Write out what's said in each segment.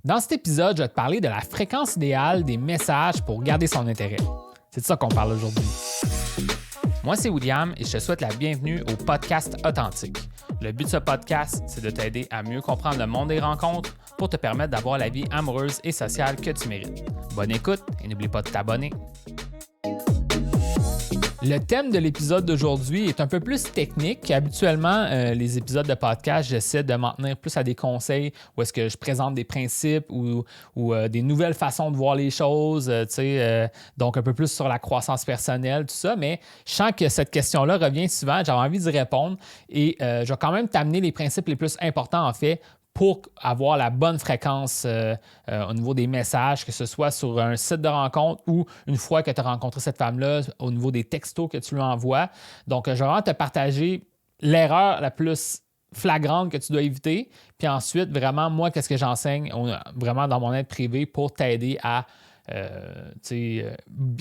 Dans cet épisode, je vais te parler de la fréquence idéale des messages pour garder son intérêt. C'est de ça qu'on parle aujourd'hui. Moi, c'est William et je te souhaite la bienvenue au podcast Authentique. Le but de ce podcast, c'est de t'aider à mieux comprendre le monde des rencontres pour te permettre d'avoir la vie amoureuse et sociale que tu mérites. Bonne écoute et n'oublie pas de t'abonner. Le thème de l'épisode d'aujourd'hui est un peu plus technique. Habituellement, les épisodes de podcast, j'essaie de m'en tenir plus à des conseils où est-ce que je présente des principes ou des nouvelles façons de voir les choses, donc un peu plus sur la croissance personnelle, tout ça. Mais je sens que cette question-là revient souvent, j'avais envie d'y répondre et je vais quand même t'amener les principes les plus importants en fait pour avoir la bonne fréquence au niveau des messages, que ce soit sur un site de rencontre ou une fois que tu as rencontré cette femme-là, au niveau des textos que tu lui envoies. Donc, je vais vraiment te partager l'erreur la plus flagrante que tu dois éviter. Puis ensuite, vraiment, moi, qu'est-ce que j'enseigne vraiment dans mon aide privée pour t'aider à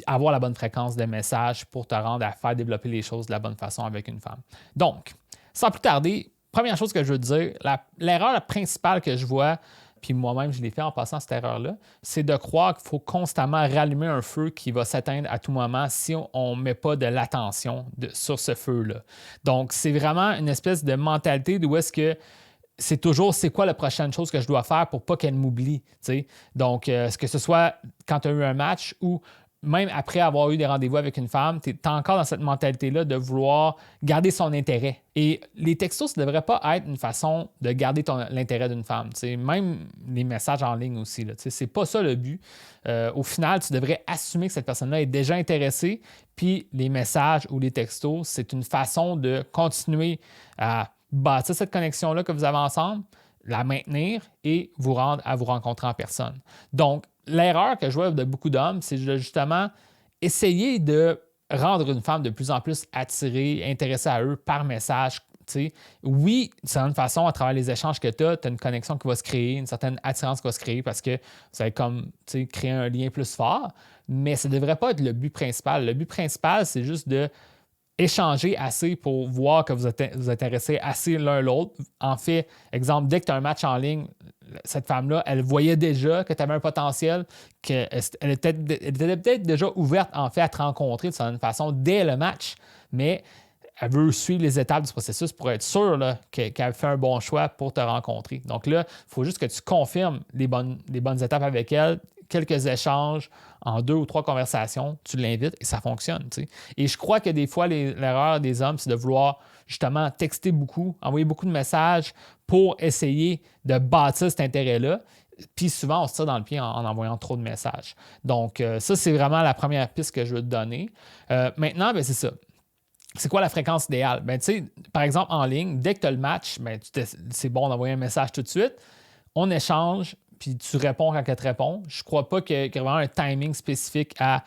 avoir la bonne fréquence de messages pour te rendre à faire développer les choses de la bonne façon avec une femme. Donc, sans plus tarder, première chose que je veux te dire, l'erreur principale que je vois, puis moi-même je l'ai fait en passant cette erreur-là, c'est de croire qu'il faut constamment rallumer un feu qui va s'éteindre à tout moment si on ne met pas de l'attention sur ce feu-là. Donc, c'est vraiment une espèce de mentalité d'où est-ce que c'est toujours c'est quoi la prochaine chose que je dois faire pour pas qu'elle m'oublie. T'sais? Donc, que ce soit quand tu as eu un match ou même après avoir eu des rendez-vous avec une femme, tu es encore dans cette mentalité-là de vouloir garder son intérêt. Et les textos, ça ne devrait pas être une façon de garder l'intérêt d'une femme. T'sais. Même les messages en ligne aussi. Ce n'est pas ça le but. Au final, tu devrais assumer que cette personne-là est déjà intéressée. Puis les messages ou les textos, c'est une façon de continuer à bâtir cette connexion-là que vous avez ensemble, la maintenir et vous rendre à vous rencontrer en personne. Donc, l'erreur que je vois de beaucoup d'hommes, c'est de justement essayer de rendre une femme de plus en plus attirée, intéressée à eux par message. T'sais. Oui, c'est une façon, à travers les échanges que tu as une connexion qui va se créer, une certaine attirance qui va se créer parce que vous allez comme créer un lien plus fort, mais ça ne devrait pas être le but principal. Le but principal, c'est juste de échanger assez pour voir que vous intéressez assez l'un l'autre. En fait, exemple, dès que tu as un match en ligne, cette femme-là, elle voyait déjà que tu avais un potentiel, qu'elle était peut-être déjà ouverte en fait à te rencontrer de certaine façon dès le match, mais elle veut suivre les étapes du processus pour être sûre là, qu'elle fait un bon choix pour te rencontrer. Donc là, il faut juste que tu confirmes les bonnes étapes avec elle, quelques échanges, en 2 ou 3 conversations, tu l'invites et ça fonctionne. T'sais. Et je crois que des fois, l'erreur des hommes, c'est de vouloir justement texter beaucoup, envoyer beaucoup de messages pour essayer de bâtir cet intérêt-là. Puis souvent, on se tire dans le pied en envoyant trop de messages. Donc, ça, c'est vraiment la première piste que je veux te donner. Maintenant, c'est ça. C'est quoi la fréquence idéale? Par exemple, en ligne, dès que tu as le match, c'est bon d'envoyer un message tout de suite. On échange, puis tu réponds quand elle te répond. Je ne crois pas qu'il y ait vraiment un timing spécifique à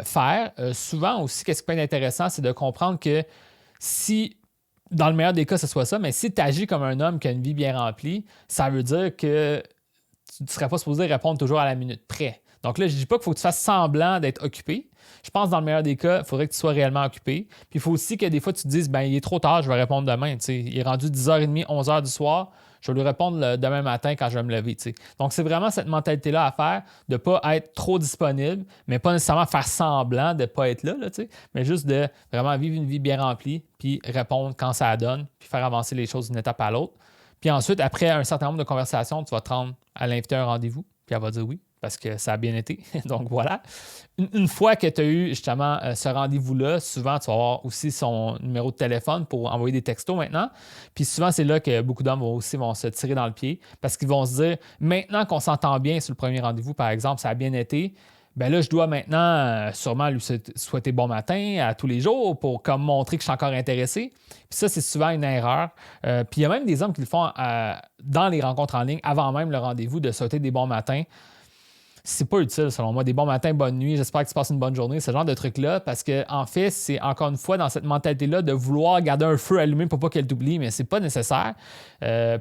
faire. Souvent aussi, ce qui peut être intéressant, c'est de comprendre que si, dans le meilleur des cas, ce soit ça, mais si tu agis comme un homme qui a une vie bien remplie, ça veut dire que tu ne serais pas supposé répondre toujours à la minute près. Donc là, je ne dis pas qu'il faut que tu fasses semblant d'être occupé. Je pense que dans le meilleur des cas, il faudrait que tu sois réellement occupé. Puis il faut aussi que des fois, tu te dises, il est trop tard, je vais répondre demain. Il est rendu 10h30, 11h du soir. Je vais lui répondre demain matin quand je vais me lever. T'sais. Donc, c'est vraiment cette mentalité-là à faire, de ne pas être trop disponible, mais pas nécessairement faire semblant de ne pas être là, mais juste de vraiment vivre une vie bien remplie, puis répondre quand ça donne, puis faire avancer les choses d'une étape à l'autre. Puis ensuite, après un certain nombre de conversations, tu vas te rendre à l'inviter à un rendez-vous, puis elle va dire oui, parce que ça a bien été. Donc, voilà. Une fois que tu as eu justement ce rendez-vous-là, souvent, tu vas avoir aussi son numéro de téléphone pour envoyer des textos maintenant. Puis souvent, c'est là que beaucoup d'hommes vont se tirer dans le pied parce qu'ils vont se dire, maintenant qu'on s'entend bien sur le premier rendez-vous, par exemple, ça a bien été, là, je dois maintenant sûrement lui souhaiter bon matin à tous les jours pour comme montrer que je suis encore intéressé. Puis ça, c'est souvent une erreur. Puis il y a même des hommes qui le font dans les rencontres en ligne, avant même le rendez-vous, de souhaiter des bons matins. C'est pas utile, selon moi. Des bons matins, bonne nuit, j'espère que tu passes une bonne journée, ce genre de trucs-là, parce que en fait, c'est encore une fois dans cette mentalité-là de vouloir garder un feu allumé pour pas qu'elle t'oublie, mais c'est pas nécessaire.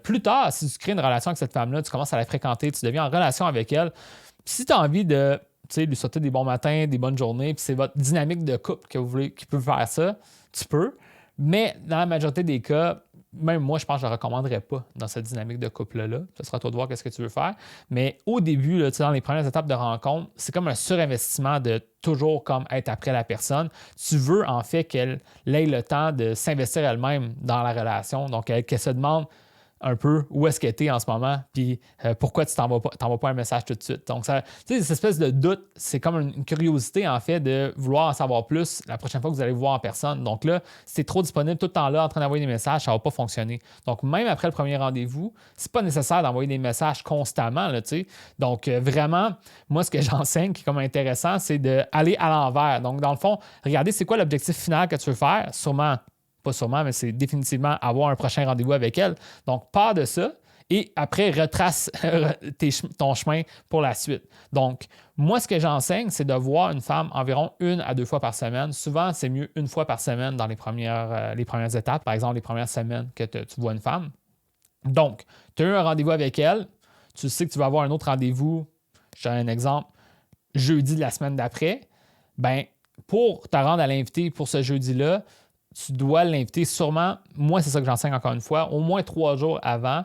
Plus tard, si tu crées une relation avec cette femme-là, tu commences à la fréquenter, tu deviens en relation avec elle. Puis si tu as envie de lui souhaiter des bons matins, des bonnes journées, puis c'est votre dynamique de couple que vous voulez, qui peut faire ça, tu peux. Mais dans la majorité des cas, même moi, je pense que je ne le recommanderais pas dans cette dynamique de couple-là. Ce sera à toi de voir qu'est-ce que tu veux faire. Mais au début, là, dans les premières étapes de rencontre, c'est comme un surinvestissement de toujours comme être après la personne. Tu veux en fait qu'elle ait le temps de s'investir elle-même dans la relation. Donc, qu'elle se demande un peu où est-ce qu'elle est en ce moment, puis pourquoi tu t'envoies pas un message tout de suite. Donc, ça, tu sais, cette espèce de doute, c'est comme une curiosité, en fait, de vouloir en savoir plus la prochaine fois que vous allez vous voir en personne. Donc là, si c'est trop disponible tout le temps là, en train d'envoyer des messages, ça ne va pas fonctionner. Donc, même après le premier rendez-vous, c'est pas nécessaire d'envoyer des messages constamment, là, tu sais. Donc, vraiment, moi, ce que j'enseigne qui est comme intéressant, c'est d'aller à l'envers. Donc, dans le fond, regardez c'est quoi l'objectif final que tu veux faire. Pas sûrement, mais c'est définitivement avoir un prochain rendez-vous avec elle. Donc, pars de ça et après, retrace ton chemin pour la suite. Donc, moi, ce que j'enseigne, c'est de voir une femme environ 1 à 2 fois par semaine. Souvent, c'est mieux 1 fois par semaine dans les premières étapes, par exemple, les premières semaines que tu vois une femme. Donc, tu as eu un rendez-vous avec elle, tu sais que tu vas avoir un autre rendez-vous, je te donne un exemple, jeudi de la semaine d'après. Bien, pour te rendre à l'invité pour ce jeudi-là, tu dois l'inviter sûrement, moi c'est ça que j'enseigne encore une fois, au moins 3 jours avant.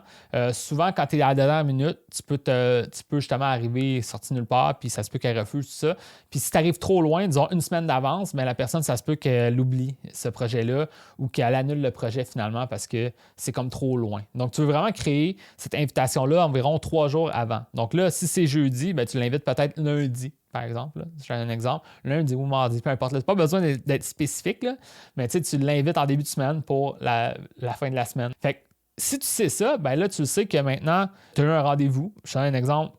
Souvent, quand tu es à la dernière minute, tu peux justement arriver sorti nulle part, puis ça se peut qu'elle refuse tout ça. Puis si tu arrives trop loin, disons 1 semaine d'avance, mais la personne, ça se peut qu'elle oublie ce projet-là ou qu'elle annule le projet finalement parce que c'est comme trop loin. Donc, tu veux vraiment créer cette invitation-là environ 3 jours avant. Donc là, si c'est jeudi, bien, tu l'invites peut-être lundi. Par exemple, là, je donne un exemple, lundi ou mardi, peu importe. Tu n'as pas besoin d'être spécifique, là, mais tu l'invites en début de semaine pour la fin de la semaine. Fait que si tu sais ça, ben là, tu sais que maintenant, tu as eu un rendez-vous. Je te donne un exemple.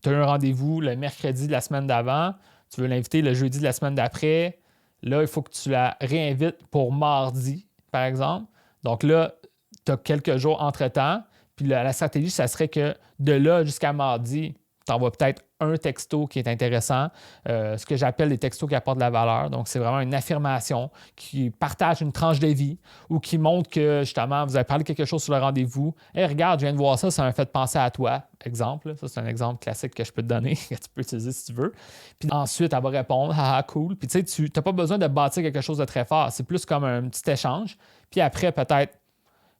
Tu as eu un rendez-vous le mercredi de la semaine d'avant. Tu veux l'inviter le jeudi de la semaine d'après. Là, il faut que tu la réinvites pour mardi, par exemple. Donc là, tu as quelques jours entre-temps. Puis la stratégie, ça serait que de là jusqu'à mardi, tu envoies peut-être un texto qui est intéressant, ce que j'appelle des textos qui apportent de la valeur. Donc, c'est vraiment une affirmation qui partage une tranche de vie ou qui montre que, justement, vous avez parlé de quelque chose sur le rendez-vous. « Hey, regarde, je viens de voir ça, ça m'a fait penser à toi. » Exemple. Ça, c'est un exemple classique que je peux te donner, que tu peux utiliser si tu veux. Puis ensuite, elle va répondre « Ah, cool. » Puis tu sais, tu n'as pas besoin de bâtir quelque chose de très fort. C'est plus comme un petit échange. Puis après, peut-être,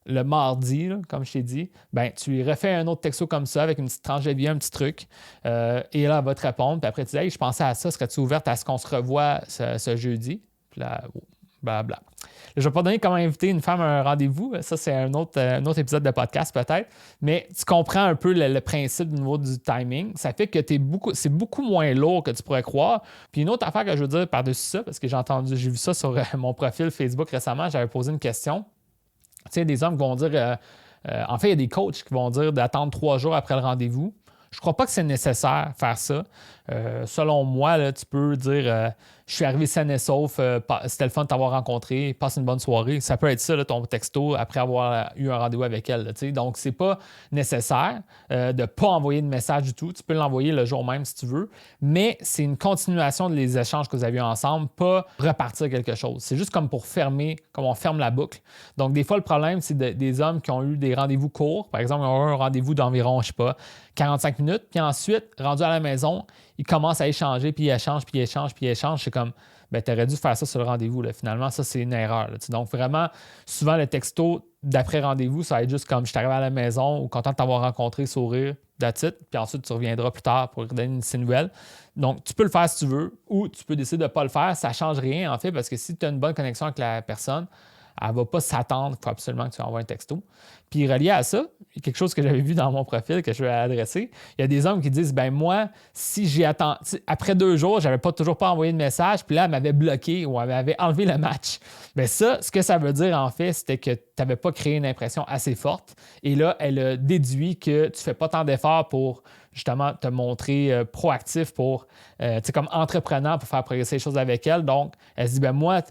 le mardi, là, comme je t'ai dit, ben, tu lui refais un autre texto comme ça avec une petite tranche de vie, un petit truc. Et là, elle va te répondre. Puis après, tu dis hey, je pensais à ça, serais-tu ouverte à ce qu'on se revoie ce jeudi? Puis là, blabla. Je ne vais pas donner comment inviter une femme à un rendez-vous. Ça, c'est un autre épisode de podcast peut-être. Mais tu comprends un peu le principe au niveau du timing. Ça fait que c'est beaucoup moins lourd que tu pourrais croire. Puis une autre affaire que je veux dire par-dessus ça, parce que j'ai vu ça sur mon profil Facebook récemment, j'avais posé une question. Tu sais, des hommes qui vont dire, en fait, il y a des coachs qui vont dire d'attendre 3 jours après le rendez-vous. Je ne crois pas que c'est nécessaire de faire ça. Selon moi, là, tu peux dire je suis arrivé sain et sauf, c'était le fun de t'avoir rencontré, passe une bonne soirée. Ça peut être ça, là, ton texto, après avoir eu un rendez-vous avec elle. Là, donc, c'est pas nécessaire de ne pas envoyer de message du tout. Tu peux l'envoyer le jour même si tu veux, mais c'est une continuation des échanges que vous avez eus ensemble, pas repartir quelque chose. C'est juste comme pour fermer, comme on ferme la boucle. Donc, des fois, le problème, c'est des hommes qui ont eu des rendez-vous courts. Par exemple, ils ont eu un rendez-vous d'environ, je sais pas, 45 minutes, puis ensuite, rendu à la maison, ils commencent à échanger, puis ils échangent, puis ils échangent, puis ils échangent. C'est comme, ben, tu aurais dû faire ça sur le rendez-vous. Là. Finalement, ça, c'est une erreur. Là. Donc, vraiment, souvent, le texto d'après-rendez-vous, ça va être juste comme je suis arrivé à la maison ou content de t'avoir rencontré, sourire, that's it. Puis ensuite, tu reviendras plus tard pour donner une nouvelle. Donc, tu peux le faire si tu veux ou tu peux décider de ne pas le faire. Ça ne change rien, en fait, parce que si tu as une bonne connexion avec la personne, elle ne va pas s'attendre. Il faut absolument que tu envoies un texto. Puis relié à ça, il y a quelque chose que j'avais vu dans mon profil que je vais adresser. Il y a des hommes qui disent ben moi, si j'ai attendu après 2 jours, je n'avais toujours pas envoyé de message, puis là, elle m'avait bloqué ou elle m'avait enlevé le match. Bien ça, ce que ça veut dire en fait, c'était que tu n'avais pas créé une impression assez forte. Et là, elle a déduit que tu ne fais pas tant d'efforts pour justement te montrer proactif pour, comme entrepreneur pour faire progresser les choses avec elle. Donc, elle se dit ben moi,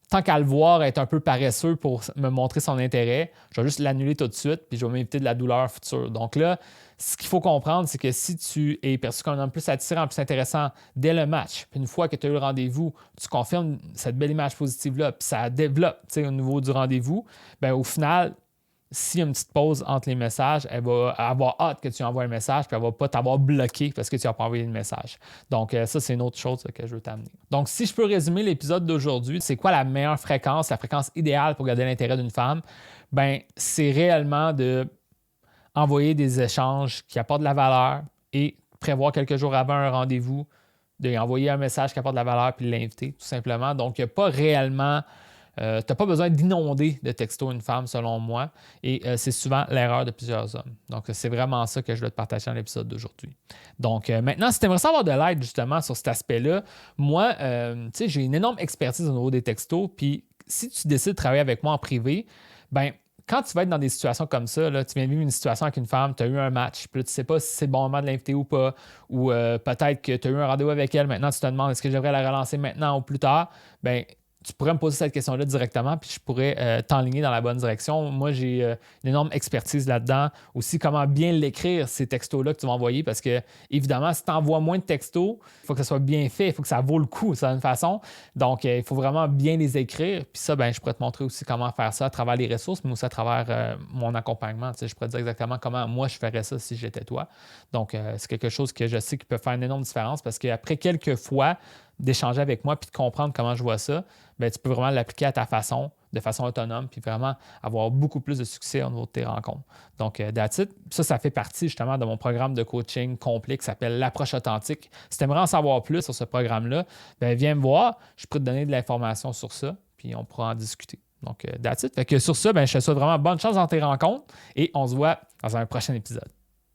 tant qu'à le voir être un peu paresseux pour me montrer son intérêt, je vais juste l'annuler tout de suite puis je vais m'éviter de la douleur future. Donc là, ce qu'il faut comprendre, c'est que si tu es perçu comme un homme plus attirant, plus intéressant dès le match, puis une fois que tu as eu le rendez-vous, tu confirmes cette belle image positive-là, puis ça développe au niveau du rendez-vous, bien, au final, s'il y a une petite pause entre les messages, elle va avoir hâte que tu envoies un message, puis elle ne va pas t'avoir bloqué parce que tu n'as pas envoyé le message. Donc, ça, c'est une autre chose que je veux t'amener. Donc, si je peux résumer l'épisode d'aujourd'hui, c'est quoi la meilleure fréquence, la fréquence idéale pour garder l'intérêt d'une femme? Ben, c'est réellement de envoyer des échanges qui apportent de la valeur et prévoir quelques jours avant un rendez-vous, de lui envoyer un message qui apporte de la valeur puis de l'inviter, tout simplement. Donc, il n'y a pas réellement... tu n'as pas besoin d'inonder de texto une femme, selon moi, et c'est souvent l'erreur de plusieurs hommes. Donc, c'est vraiment ça que je veux te partager dans l'épisode d'aujourd'hui. Donc, maintenant, si tu aimerais savoir de l'aide, justement, sur cet aspect-là, moi, tu sais, j'ai une énorme expertise au niveau des textos, puis si tu décides de travailler avec moi en privé, ben quand tu vas être dans des situations comme ça, là, tu viens de vivre une situation avec une femme, tu as eu un match, puis là, tu ne sais pas si c'est le bon moment de l'inviter ou pas, ou peut-être que tu as eu un rendez-vous avec elle, maintenant tu te demandes est-ce que j'aimerais la relancer maintenant ou plus tard, bien, tu pourrais me poser cette question-là directement, puis je pourrais t'enligner dans la bonne direction. Moi, j'ai une énorme expertise là-dedans. Aussi, comment bien l'écrire, ces textos-là que tu vas envoyer, parce que, évidemment, si tu envoies moins de textos, il faut que ça soit bien fait, il faut que ça vaut le coup, de certaine façon. Donc, il faut vraiment bien les écrire. Puis ça, ben, je pourrais te montrer aussi comment faire ça à travers les ressources, mais aussi à travers mon accompagnement. Tu sais, je pourrais te dire exactement comment moi, je ferais ça si j'étais toi. Donc, c'est quelque chose que je sais qui peut faire une énorme différence, parce qu'après quelques fois d'échanger avec moi puis de comprendre comment je vois ça, bien, tu peux vraiment l'appliquer à ta façon, de façon autonome, puis vraiment avoir beaucoup plus de succès au niveau de tes rencontres. Donc, that's it. Ça fait partie justement de mon programme de coaching complet qui s'appelle l'approche authentique. Si tu aimerais en savoir plus sur ce programme-là, bien, viens me voir. Je peux te donner de l'information sur ça, puis on pourra en discuter. Donc, that's it. Fait que sur ça, bien, je te souhaite vraiment bonne chance dans tes rencontres et on se voit dans un prochain épisode.